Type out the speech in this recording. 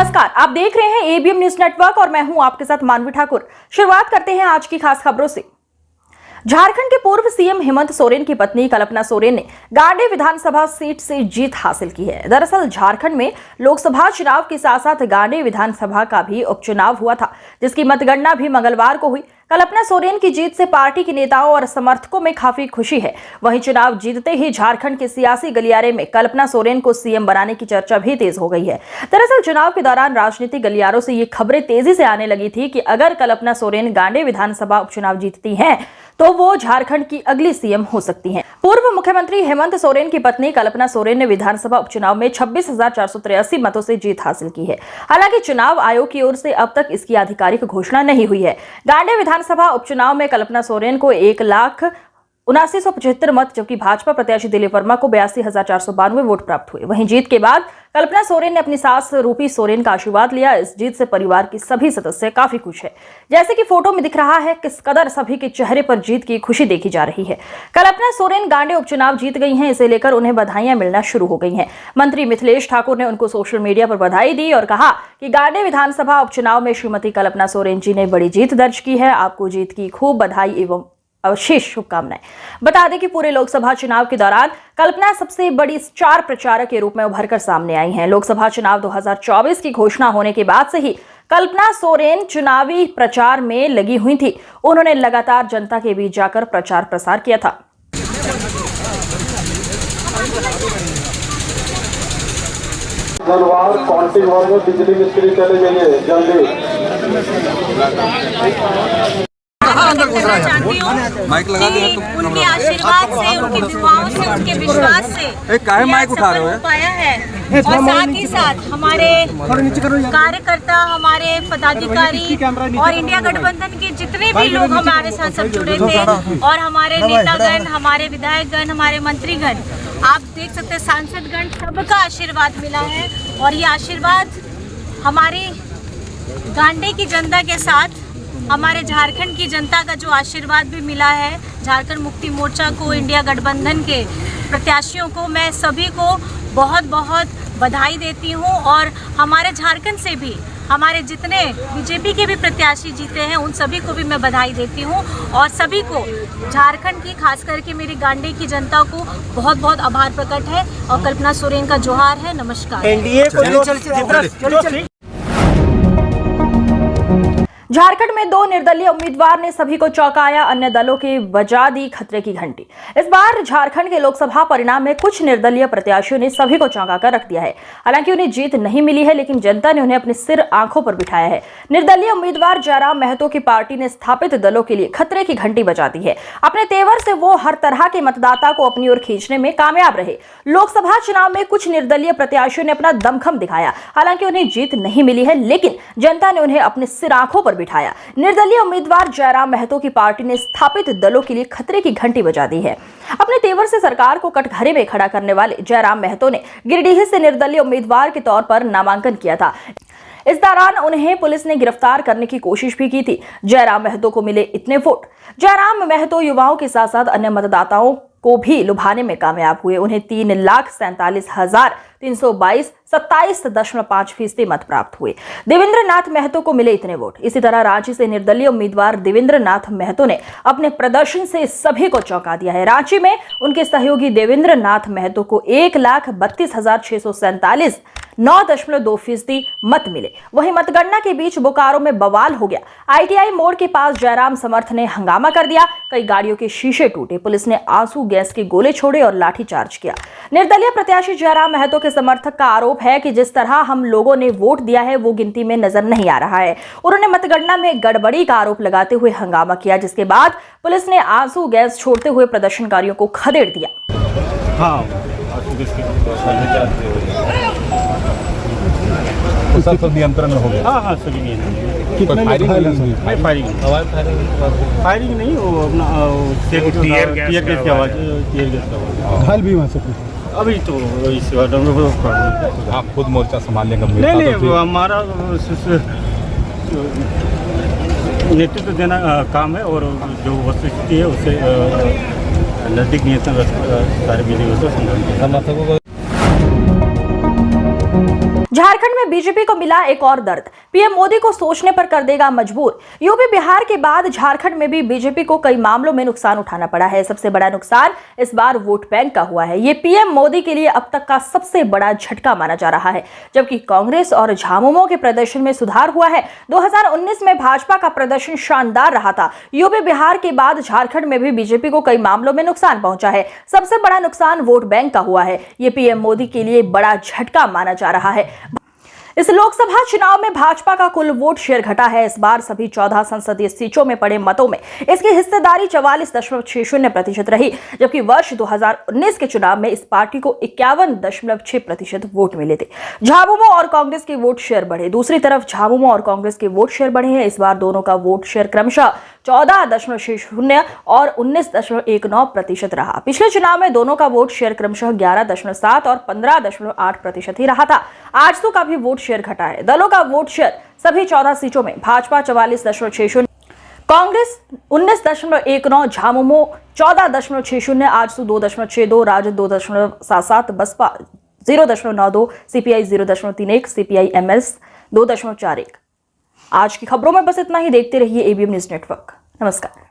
नमस्कार, आप देख रहे हैं एबीएम न्यूज नेटवर्क और मैं हूं आपके साथ मानवी ठाकुर। शुरुआत करते हैं आज की खास खबरों से। झारखंड के पूर्व सीएम हेमंत सोरेन की पत्नी कल्पना सोरेन ने गांडे विधानसभा सीट से जीत हासिल की है। दरअसल झारखंड में लोकसभा चुनाव के साथ साथ गांडे विधानसभा का भी उपचुनाव हुआ था, जिसकी मतगणना भी मंगलवार को हुई। कल्पना सोरेन की जीत से पार्टी के नेताओं और समर्थकों में काफी खुशी है। वहीं चुनाव जीतते ही झारखंड के सियासी गलियारे में कल्पना सोरेन को सीएम बनाने की चर्चा भी तेज हो गई है। दरअसल चुनाव के दौरान राजनीतिक गलियारों से ये खबरें तेजी से आने लगी थी कि अगर कल्पना सोरेन गांडे विधानसभा उपचुनाव जीतती हैं तो वो झारखंड की अगली सीएम हो सकती हैं। पूर्व मुख्यमंत्री हेमंत सोरेन की पत्नी कल्पना सोरेन ने विधानसभा उपचुनाव में 26,483 मतों से जीत हासिल की है। हालांकि चुनाव आयोग की ओर से अब तक इसकी आधिकारिक घोषणा नहीं हुई है। गांडे विधानसभा उपचुनाव में कल्पना सोरेन को 1,79,75 मत, जबकि भाजपा प्रत्याशी दिलीप वर्मा को 82,492 वोट प्राप्त हुए। वहीं जीत के बाद कल्पना सोरेन ने अपनी सास रूपी सोरेन का आशीर्वाद लिया। इस जीत से परिवार के सभी सदस्य काफी खुश है। जैसे कि फोटो में दिख रहा है, किस कदर सभी के चेहरे पर जीत की खुशी देखी जा रही है। कल्पना सोरेन गांडे उपचुनाव जीत गई हैं, इसे लेकर उन्हें बधाइयां मिलना शुरू हो गई हैं। मंत्री मिथिलेश ठाकुर ने उनको सोशल मीडिया पर बधाई दी और कहा कि गांडे विधानसभा उपचुनाव में श्रीमती कल्पना सोरेन जी ने बड़ी जीत दर्ज की है। आपको जीत की खूब बधाई एवं अवशेष शुभकामनाएं। बता दें कि पूरे लोकसभा चुनाव के दौरान कल्पना सबसे बड़ी स्टार प्रचारक के रूप में उभरकर सामने आई हैं। लोकसभा चुनाव 2024 की घोषणा होने के बाद से ही कल्पना सोरेन चुनावी प्रचार में लगी हुई थी। उन्होंने लगातार जनता के बीच जाकर प्रचार प्रसार किया था। बिजली मिस्त्री चले जाइए जल्दी। कहना चाहती हूँ कि उनके आशीर्वाद से, उनकी दुआओं से, उनके विश्वास से सफल पाया है। और साथ ही साथ हमारे कार्यकर्ता, हमारे पदाधिकारी और इंडिया गठबंधन के जितने भी लोग हमारे साथ सब जुड़े थे और हमारे नेतागण, हमारे विधायकगण, हमारे मंत्रीगण, आप देख सकते हैं सांसदगण, सबका आशीर्वाद मिला है। और ये आशीर्वाद हमारे गांडे की जनता के साथ हमारे झारखंड की जनता का जो आशीर्वाद भी मिला है, झारखंड मुक्ति मोर्चा को, इंडिया गठबंधन के प्रत्याशियों को, मैं सभी को बहुत बहुत बधाई देती हूं। और हमारे झारखंड से भी हमारे जितने बीजेपी के भी प्रत्याशी जीते हैं उन सभी को भी मैं बधाई देती हूं। और सभी को, झारखंड की, खास करके मेरी गांडे की जनता को बहुत बहुत आभार प्रकट है। और कल्पना सोरेन का जोहार है। नमस्कार। झारखंड में 2 निर्दलीय उम्मीदवार ने सभी को चौंकाया, अन्य दलों की बजा दी खतरे की घंटी। इस बार झारखंड के लोकसभा परिणाम में कुछ निर्दलीय प्रत्याशियों ने सभी को चौंका कर रख दिया है। हालांकि उन्हें जीत नहीं मिली है, लेकिन जनता ने उन्हें अपने सिर आंखों पर बिठाया है। निर्दलीय उम्मीदवार जयराम महतो की पार्टी ने स्थापित दलों के लिए खतरे की घंटी बजा दी है। अपने तेवर से वो हर तरह के मतदाता को अपनी ओर खींचने में कामयाब रहे। लोकसभा चुनाव में कुछ निर्दलीय प्रत्याशियों ने अपना दमखम दिखाया। हालांकि उन्हें जीत नहीं मिली है, लेकिन जनता ने उन्हें अपने सिर आंखों पर बिठाया। निर्दलीय उम्मीदवार जयराम महतो की पार्टी ने स्थापित दलों के लिए खतरे की घंटी बजा दी है। अपने तेवर से सरकार को कटघरे में खड़ा करने वाले जयराम महतो ने गिरिडीह से निर्दलीय उम्मीदवार के तौर पर नामांकन किया था। इस दौरान उन्हें पुलिस ने गिरफ्तार करने की कोशिश भी की थी। जयराम महतो को मिले इतने वोट। जयराम महतो युवाओं के साथ साथ अन्य मतदाताओं को भी लुभाने में कामयाब हुए। उन्हें 3,47,322 27.5% मत प्राप्त हुए। देवेंद्र नाथ महतो को मिले इतने वोट। इसी तरह रांची से निर्दलीय उम्मीदवार देवेंद्र नाथ महतो ने अपने प्रदर्शन से सभी को चौंका दिया है। रांची में उनके सहयोगी देवेंद्र नाथ महतो को 1,32,647 9.2% मत मिले। वहीं मतगणना के बीच बोकारो में बवाल हो गया। ITI मोड़ के पास जयराम समर्थ ने हंगामा कर दिया। कई गाड़ियों के शीशे टूटे। पुलिस ने आंसू गैस के गोले छोड़े और लाठीचार्ज किया। निर्दलीय प्रत्याशी जयराम महतो के समर्थक का आरोप है कि जिस तरह हम लोगों ने वोट दिया है वो गिनती में नजर नहीं आ रहा है। उन्होंने मतगणना में गड़बड़ी का आरोप लगाते हुए हंगामा किया, जिसके बाद पुलिस ने आंसू गैस छोड़ते हुए प्रदर्शनकारियों को खदेड़ दिया। सब नियंत्रण में हो गया। हाँ, सभी नियंत्रण। कितने फायरिंग नहीं, वो अपना टीयर गैस की आवाज़। घायल भी वहाँ से अभी तो इस वार्ड में आप खुद मोर्चा संभाल लेंगे? नहीं, हमारा नेतृत्व देना काम है और जो वस्तुस्थिति है उससे नज़दीक नियंत्रण सारे विधि व्यवस्था संभाल। झारखंड में बीजेपी को मिला एक और दर्द। पीएम मोदी को सोचने पर कर देगा मजबूर। यूपी बिहार के बाद झारखंड में भी बीजेपी को कई मामलों में नुकसान उठाना पड़ा है। सबसे बड़ा नुकसान इस बार वोट बैंक का हुआ है। ये पीएम मोदी के लिए अब तक का सबसे बड़ा झटका माना जा रहा है। जबकि कांग्रेस और झामुमो के प्रदर्शन में सुधार हुआ है। 2019 में भाजपा का प्रदर्शन शानदार रहा था। यूपी बिहार के बाद झारखंड में भी बीजेपी को कई मामलों में नुकसान पहुंचा है। सबसे बड़ा नुकसान वोट बैंक का हुआ है। ये पीएम मोदी के लिए बड़ा झटका माना जा रहा है। इस लोकसभा चुनाव में भाजपा का कुल वोट शेयर घटा है। इस बार सभी 14 संसदीय सीटों में पड़े मतों में इसकी हिस्सेदारी 44.60% रही, जबकि वर्ष 2019 के चुनाव में इस पार्टी को 51.6% वोट मिले थे। झामुमो और कांग्रेस के वोट शेयर बढ़े। दूसरी तरफ झामुमो और कांग्रेस के वोट शेयर बढ़े हैं। इस बार दोनों का वोट शेयर क्रमशः 14.60 और 19.19% रहा। पिछले चुनाव में दोनों का वोट शेयर क्रमशः 11.7 और 15.8% ही रहा था। आजसू का भी वोट शेयर घटा है। दलों का वोट शेयर सभी 14 सीटों में Bhajpa 44.60, Congress 19.19, Jhamumo 14.60, AJSU 2.62, Rajad 2.77, Basapa 0.92, CPI 0.31, CPI MS 2.41। आज की खबरों में बस इतना ही। देखते रहिए एबीएम न्यूज नेटवर्क। नमस्कार।